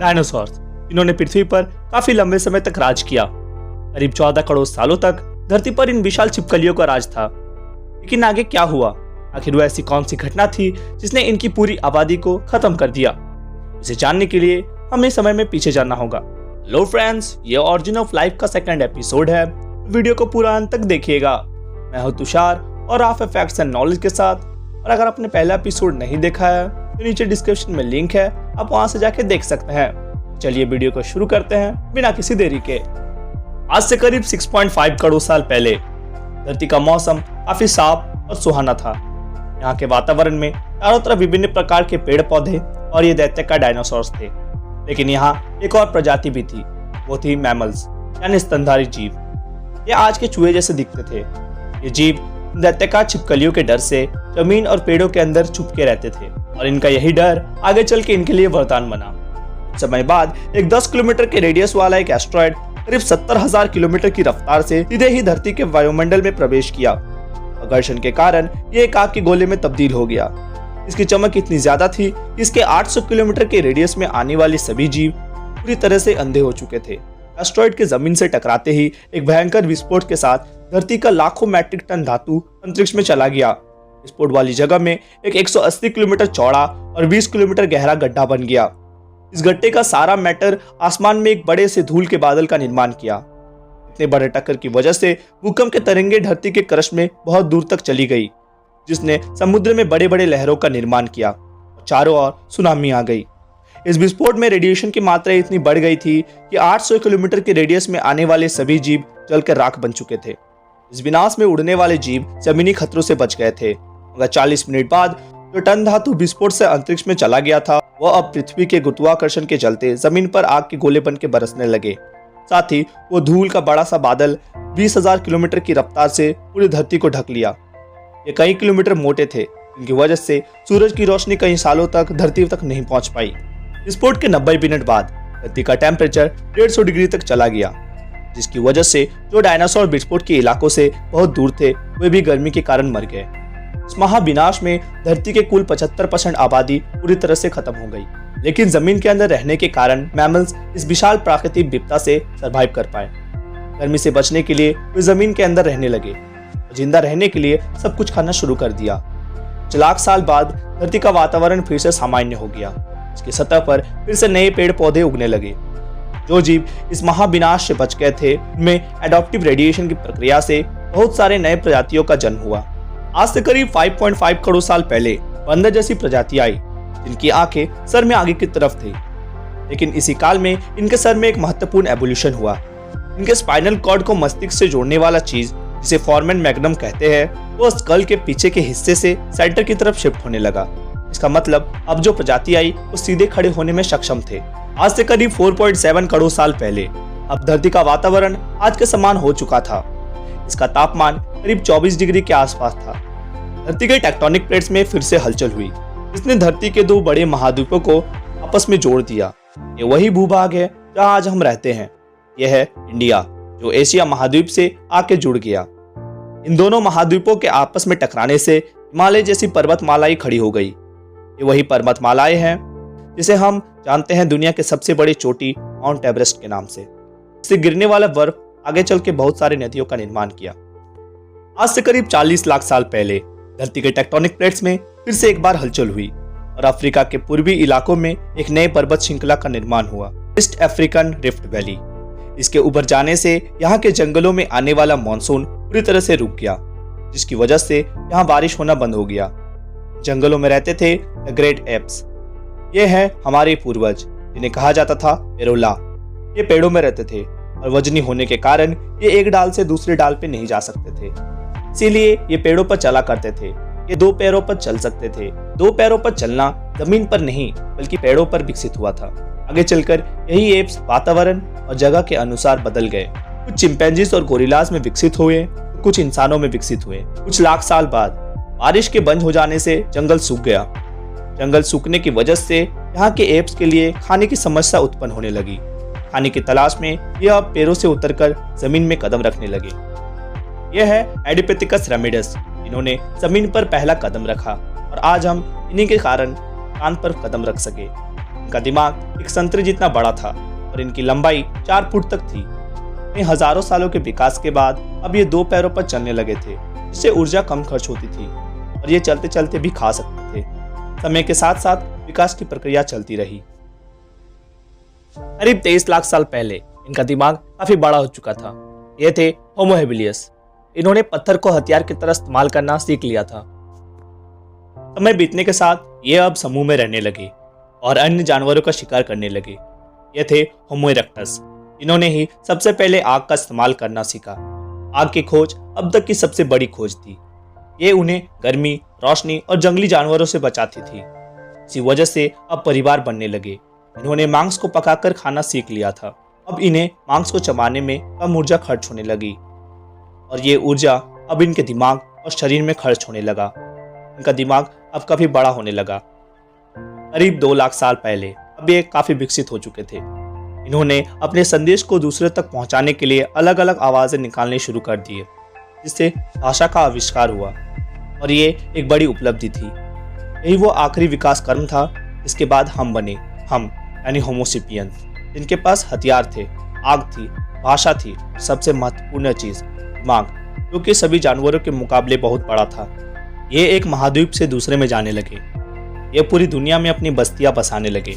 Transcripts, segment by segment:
Dinosaurs, इन्होंने पृथ्वी पर काफी लंबे समय तक राज किया। करीब 14 करोड़ सालों तक धरती पर इन विशाल छिपकलियों का राज था। लेकिन आगे क्या हुआ? आखिर वो ऐसी कौन सी घटना थी जिसने इनकी पूरी आबादी को खत्म कर दिया? इसे जानने के लिए हमें समय में पीछे जाना होगा। हेलो फ्रेंड्स, ये ऑरिजिन ऑफ लाइफ का सेकंड एपिसोड है। वीडियो को पूरा अंत तक देखिएगा। मैं हूं तुषार और आप फैक्ट्स एंड नॉलेज के साथ। और अगर आपने पहला एपिसोड नहीं देखा है तो नीचे डिस्क्रिप्शन में लिंक है, आप वहां से जाके देख सकते हैं। चलिए वीडियो को शुरू करते हैं बिना किसी देरी के। आज से करीब 6.5 करोड़ साल पहले धरती का मौसम काफी साफ और सुहाना था। यहाँ के वातावरण में चारों तरफ विभिन्न प्रकार के पेड़ पौधे और ये दैत्य डायनासोर्स थे। लेकिन यहाँ एक और प्रजाति भी थी, वो थी मैमल्स यानी स्तनधारी जीव। ये आज के चूहे जैसे दिखते थे। ये जीव दैत्य छिपकलियों के डर से जमीन और पेड़ों के अंदर छुप के रहते थे और इनका यही डर आगे चल के इनके लिए वरदान बना। कुछ समय बाद एक 10 किलोमीटर के रेडियस वाला एक एस्ट्रॉयड करीब 70,000 किलोमीटर की रफ्तार से सीधे ही धरती के वायुमंडल में प्रवेश किया। आकर्षण के कारण ये एक आग के गोले में तब्दील हो गया। इसकी चमक इतनी ज्यादा थी कि इसके 800 किलोमीटर के रेडियस में आने वाले सभी जीव पूरी तरह से अंधे हो चुके थे। एस्ट्रॉयड के जमीन से टकराते ही एक भयंकर विस्फोट के साथ धरती का लाखों मैट्रिक टन धातु अंतरिक्ष में चला गया। विस्फोट वाली जगह में एक 180 किलोमीटर चौड़ा और 20 किलोमीटर गहरा गड्ढा बन गया। इस गड्ढे का सारा मैटर आसमान में एक बड़े से धूल के बादल का निर्माण किया। इतने बड़े टक्कर की वजह से भूकंप के तरंगे धरती के क्रस्ट में बहुत दूर तक चली गई, जिसने समुद्र में बड़े बड़े लहरों का निर्माण किया और चारों ओर सुनामी आ गई। इस विस्फोट में रेडिएशन की मात्रा इतनी बढ़ गई थी कि 800 किलोमीटर के रेडियस में आने वाले सभी जीव जलकर राख बन चुके थे। इस विनाश में उड़ने वाले जीव जमीनी खतरों से बच गए थे, मगर 40 मिनट बाद जो टन धातु विस्फोट से अंतरिक्ष में चला गया था, वह अब पृथ्वी के गुरुत्वाकर्षण के चलते जमीन पर आग के गोले बन के बरसने लगे। साथ ही वो धूल का बड़ा सा बादल 20,000 किलोमीटर की रफ्तार से पूरी धरती को ढक लिया। ये कई किलोमीटर मोटे थे, इनकी वजह से सूरज की रोशनी कई सालों तक धरती तक नहीं पहुंच पाई। विस्फोट के 90 मिनट बाद धरती का टेम्परेचर 150 डिग्री तक चला गया, जिसकी वजह से जो डायनासोर विस्फोट के इलाकों से बहुत दूर थे वे भी गर्मी के कारण मर गए। इस महाविनाश में धरती के कुल 75% आबादी पूरी तरह से खत्म हो गई। लेकिन जमीन के अंदर रहने के कारण मैमल्स इस विशाल प्राकृतिक विपदा से सरवाइव कर पाए। गर्मी से बचने के लिए वे जमीन के अंदर रहने लगे और जिंदा रहने के लिए सब कुछ खाना शुरू कर दिया। कुछ लाख साल बाद धरती का वातावरण फिर से सामान्य हो गया। इसकी सतह पर फिर से नए पेड़ पौधे उगने लगे। जो जीव इस महाविनाश से बच गए थे उनमें एडॉप्टिव रेडिएशन की प्रक्रिया से बहुत सारे नए प्रजातियों का जन्म हुआ। आज से करीब 5.5 करोड़ साल पहले बंदर जैसी प्रजाति आई, जिनकी आंखें सर में आगे की तरफ थी। लेकिन इसी काल में इनके सर में एक महत्वपूर्ण एवोल्यूशन हुआ। इनके स्पाइनल कॉर्ड को मस्तिष्क से जोड़ने वाला चीज, जिसे फोरमेन मैग्नम कहते हैं, वो स्कल के पीछे के हिस्से से सेंटर की तरफ शिफ्ट होने लगा। इसका मतलब अब जो प्रजाति आई वो सीधे खड़े होने में सक्षम थे। आज से करीब 4.7 करोड़ साल पहले अब धरती का वातावरण आज के समान हो चुका था। इसका तापमान करीब 24 डिग्री के आसपास था। धरती के टेक्टोनिक प्लेट्स में फिर से हलचल हुई, जिसने धरती के 2 बड़े महाद्वीपों को आपस में जोड़ दिया। ये वही भूभाग है जहां आज हम रहते हैं। यह है इंडिया, जो एशिया महाद्वीप से आके जुड़ गया। इन दोनों महाद्वीपों के आपस में टकराने से हिमालय जैसी पर्वतमालाएं खड़ी हो गई। ये वही पर्वतमालाएं हैं जिसे हम जानते हैं दुनिया के सबसे बड़ी चोटी माउंट एवरेस्ट के नाम से। इससे गिरने वाला बर्फ आगे चल के बहुत सारी नदियों का निर्माण किया। आज से करीब 40 लाख साल पहले धरती के टेक्टोनिक प्लेट्स में फिर से एक बार हलचल हुई और अफ्रीका के पूर्वी इलाकों में एक नए पर्वत श्रृंखला का निर्माण हुआ, ईस्ट अफ्रीकन रिफ्ट वैली। इसके उभर जाने से यहाँ के जंगलों में आने वाला मानसून पूरी तरह से रुक गया, जिसकी वजह से यहाँ बारिश होना बंद हो गया। जंगलों में रहते थे द ग्रेट एप्स। ये है हमारे पूर्वज, जिन्हें कहा जाता था पेरोला। ये पेड़ों में रहते थे और वजनी होने के कारण ये एक डाल से दूसरे डाल पे नहीं जा सकते थे, इसीलिए ये पेड़ों पर चला करते थे। ये 2 पैरों पर चल सकते थे। 2 पैरों पर चलना जमीन पर नहीं बल्कि पेड़ों पर विकसित हुआ था। आगे चलकर यही एप्स वातावरण और जगह के अनुसार बदल गए। कुछ चिंपैंजीज और गोरिल्लास में विकसित हुए, कुछ इंसानों में विकसित हुए। कुछ लाख साल बाद बारिश के बंद हो जाने से जंगल सूख गया। जंगल सूखने की वजह से यहाँ के एप्स के लिए खाने की समस्या उत्पन्न होने लगी। खाने की तलाश में यह अब पैरों से उतरकर जमीन में कदम रखने लगे। यह है एडिपिथेकस रेमिडस। इन्होंने जमीन पर पहला कदम रखा और आज हम इन्हीं के कारण कान पर कदम रख सके। इनका दिमाग एक संतरे जितना बड़ा था और इनकी लंबाई 4 फुट तक थी। इन हजारों सालों के विकास के बाद अब ये 2 पैरों पर चलने लगे थे, जिससे ऊर्जा कम खर्च होती थी और ये चलते चलते भी खा सकते थे। समय के साथ साथ विकास की प्रक्रिया चलती रही। करीब 23 लाख साल पहले इनका दिमाग काफी बड़ा हो चुका था। ये थे होमो हेबिलियस। इन्होंने पत्थर को हथियार की तरह इस्तेमाल करना सीख लिया था। समय बीतने के साथ ये अब समूह में रहने लगे और अन्य जानवरों का शिकार करने लगे। ये थे होमो इरेक्टस। इन्होंने ही सबसे पहले आग का इस्तेमाल करना सीखा। आग की खोज अब तक की सबसे बड़ी खोज थी। ये उन्हें गर्मी, रोशनी और जंगली जानवरों से बचाती थी। इसी वजह से अब परिवार बनने लगे। इन्होंने मांस को पकाकर खाना सीख लिया था। अब इन्हें मांस को चबाने में कम ऊर्जा खर्च होने लगी और ये ऊर्जा अब इनके दिमाग और शरीर में खर्च होने लगा। इनका दिमाग अब काफी बड़ा होने लगा। करीब 2 लाख साल पहले अब ये काफी विकसित हो चुके थे। इन्होंने अपने संदेश को दूसरे तक पहुंचाने के लिए अलग अलग आवाजें निकालने शुरू कर दिए, जिससे भाषा का आविष्कार हुआ और ये एक बड़ी उपलब्धि थी। यही वो आखिरी विकास कर्म था जिसके बाद हम बने, हम यानी होमो सेपियंस, जिनके पास हथियार थे, आग थी, भाषा थी, सबसे महत्वपूर्ण चीज दिमाग, जो कि सभी जानवरों के मुकाबले बहुत बड़ा था। ये एक महाद्वीप से दूसरे में जाने लगे। ये पूरी दुनिया में अपनी बस्तियां बसाने लगे।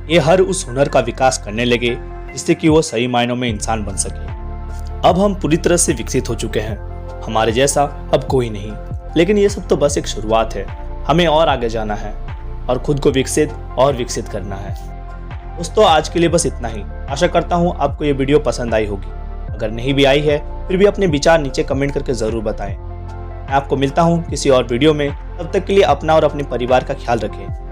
ये हर उस हुनर का विकास करने लगे जिससे कि वो सही मायनों में इंसान बन सके। अब हम पूरी तरह से विकसित हो चुके हैं। हमारे जैसा अब कोई नहीं। लेकिन ये सब तो बस एक शुरुआत है। हमें और आगे जाना है और खुद को विकसित और विकसित करना है। दोस्तों, आज के लिए बस इतना ही। आशा करता हूँ आपको ये वीडियो पसंद आई होगी। अगर नहीं भी आई है फिर भी अपने विचार नीचे कमेंट करके जरूर बताएं। मैं आपको मिलता हूँ किसी और वीडियो में। तब तक के लिए अपना और अपने परिवार का ख्याल रखें।